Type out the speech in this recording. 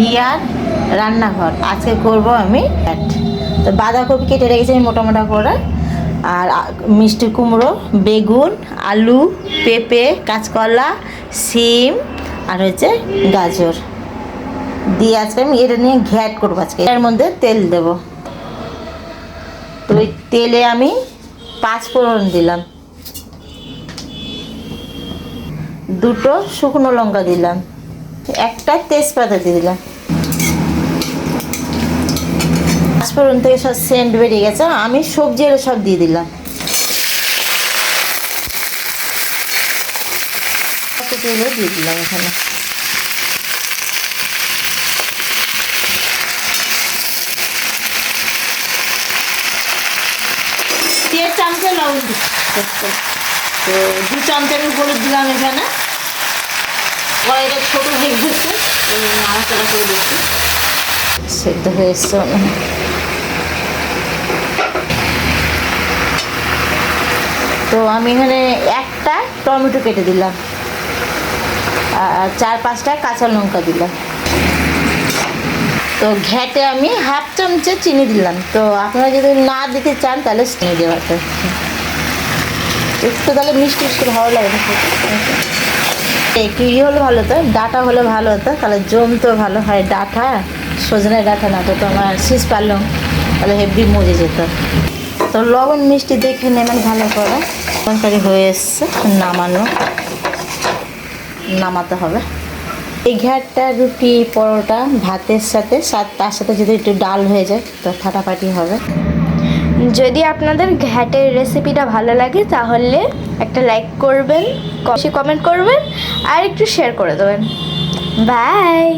ঘি আর রান্নাঘর। আজকে করব আমি ঘ্যাট। তো বাঁধাকপি কেটে রেখেছি আমি মোটা মোটা করে, আর মিষ্টি কুমড়ো, বেগুন, আলু, পেঁপে, কাঁচকলা, সিম আর হচ্ছে গাজর দিয়ে আজকে আমি এটা নিয়ে ঘ্যাট করবো। আজকে এর মধ্যে তেল দেব। তো ওই তেলে আমি 5 ফোড়ন দিলাম, 2টো শুকনো লঙ্কা দিলাম, একটা তেজপাতা দিয়ে দিলাম। 5 ফোড়ন থেকে সব সেন্ট বেরিয়ে গেছে, আমি সবজি সব দিয়ে দিলাম। তেলও দিয়ে দিলাম এখানে। দেড় চামচা লবণ দিচ্ছি, তো 2 চামচা আমি হলুদ দিলাম এখানে। কড়াইটা ছোটো হয়ে গেছে, নাড়াচাড়া করে দিচ্ছি। সেদ্ধ হয়ে এসছে। তো আমি এখানে একটা টমেটো কেটে দিলাম আর 4-5টা কাঁচা লঙ্কা দিলাম। তো ঘ্যাটে আমি 1/2 চামচে চিনি দিলাম। তো আপনারা যদি না দিতে চান তাহলে চিনি দেওয়াটা একটু, তাহলে মিষ্টি মিষ্টি ভালো লাগে না। একটু হলে ভালো হতো, ডাঁটা হলে ভালো হতো, তাহলে জমতো ভালো হয়। ডাঁটা, সজনের ডাঁটা না তো আমার শীষ পারলাম, তাহলে হেভি মজে যেত। তো লবণ মিষ্টি দেখে নেবেন ভালো করে। তরকারি হয়ে এসছে, নামাতে হবে। এই ঘ্যাটটা রুটি, পরোটা, ভাতের সাথে, তার সাথে যদি একটু ডাল হয়ে যায় তো ফাটাফাটি হবে। যদি আপনাদের ঘ্যাটের রেসিপিটা ভালো লাগে তাহলে একটা লাইক করবেন, কমেন্ট করবেন আর একটু শেয়ার করে দেবেন। বাই।